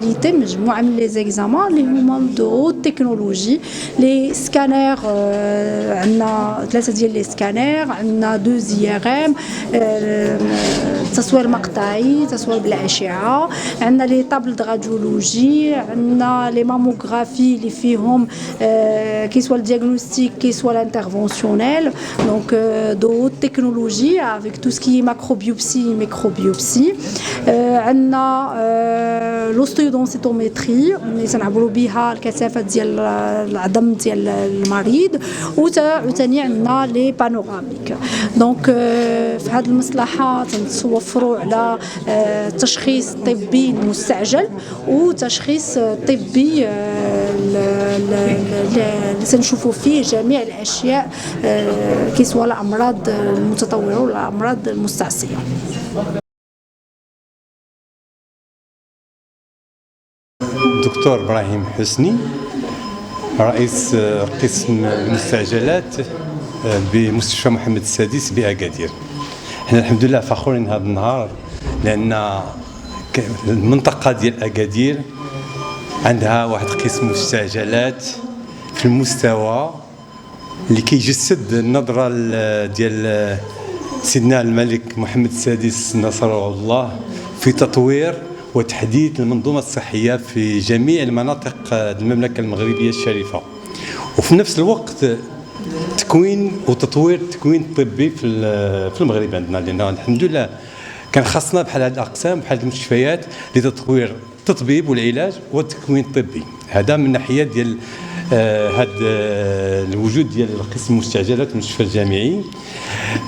مجموعة من لي زيكزامان اللي هما دو تكنولوجي لي سكانير. عندنا 3 ديال لي سكانير، عندنا 2 زي ار ام، التصوير المقطعي، تصوير بالاشعه، عندنا لي طابل د راديولوجي، عندنا لي ماموغرافي اللي فيهم كي سوا الدياغنوستيك كي سوا الانترفونسيونيل. دونك دو تكنولوجي افيك تو سكي ماكروبيوبسي ميكروبيوبسي. عندنا لوستيودونسيتومتري اللي تنعبروا بها الكثافه ديال العظم ديال المريض، وثاني عندنا لي بانوراميك. دونك في هذه المصلحه تنتوفروا على تشخيص طبي مستعجل وتشخيص طبي اللي تنشوفوا فيه جميع الاشياء كيسوا الامراض المتطوره والامراض المستعصيه. الدكتور إبراهيم حسني، رئيس قسم المستعجلات بمستشفى محمد السادس بأكادير. احنا الحمد لله فخورين هذا النهار لأن المنطقة ديال أكادير عندها واحد قسم مستعجلات في المستوى اللي كيجسد النظرة ديال سيدنا الملك محمد السادس نصره الله في تطوير وتحديث المنظومة الصحية في جميع المناطق المملكة المغربية الشريفة، وفي نفس الوقت تكوين وتطوير التكوين الطبي في المغرب عندنا، لأن الحمد لله كان خاصنا بحال هذه الأقسام بحال المستشفيات لتطوير التطبيب والعلاج والتكوين الطبي. هذا من ناحية ديال هذا الوجود ديال قسم المستعجلات المستشفى الجامعي.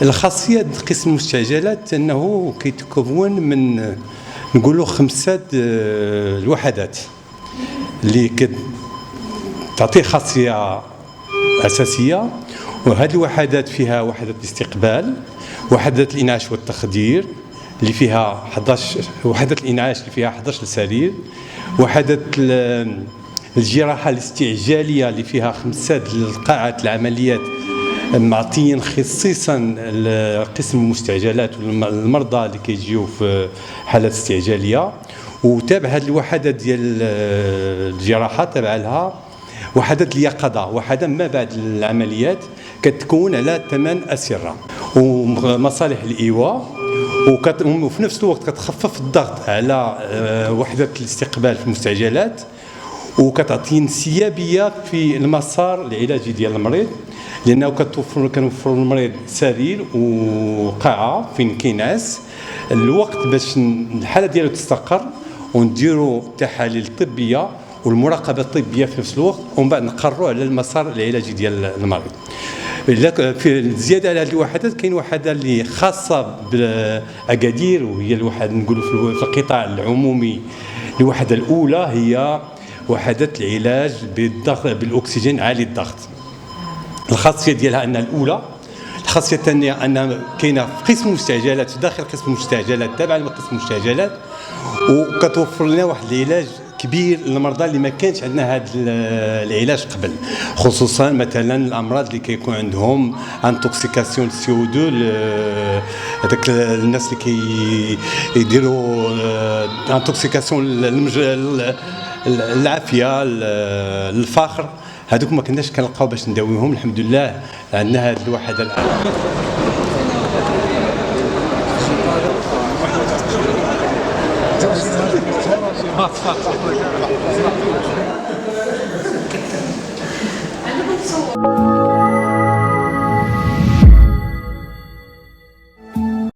الخاصية ديال قسم المستعجلات أنه كيتكون من نقولوا 5 الوحدات اللي تعطي خاصية أساسية، وهذه الوحدات فيها وحدة الاستقبال، وحدة الإنعاش والتخدير اللي فيها 11 وحدة الإنعاش اللي فيها 11 سرير، وحدة الجراحة الاستعجالية اللي فيها 5 القاعات العمليات معطيين خصيصا قسم المستعجلات والمرضى اللي كيجيو في حالات استعجاليه. وتابع هذه الوحدات ديال الجراحه تابع لها وحدات اليقظه، وحده ما بعد العمليات كتكون على 8 اسره ومصالح الايواء، وفي نفس الوقت كتخفف الضغط على وحده الاستقبال في المستعجلات، وكتعطي انسيابيه في المسار العلاجي ديال المريض، لانه كنوفروا للمريض سرير وقاعه فين كينعس الوقت باش الحاله ديالو تستقر، ونديروا التحاليل الطبيه والمراقبه الطبيه في نفس الوقت، ومن بعد نقرروا على المسار العلاجي ديال المريض. في الزياده على هذه الوحدات كاين وحده اللي خاصه باكادير، وهي الوحده نقولوا في القطاع العمومي. الوحده الاولى هي وحده العلاج بالضغط بالاكسجين عالي الضغط. الخاصيه ديالها ان الاولى. الخاصيه الثانيه ان كاينه في قسم المستعجلات، في داخل قسم المستعجلات تابع لقسم المستعجلات، وكتوفر لنا واحد العلاج كبير للمرضى اللي ما كانش عندنا هذا العلاج قبل، خصوصا مثلا الامراض اللي كيكون عندهم انتوكسيكاسيون سي او 2، هذاك الناس اللي كيديروا انتوكسيكاسيون العافيه الفخر، هذوك ما كناش كنلقاو باش نداويهم. الحمد لله عندنا هذه الوحده الان. ما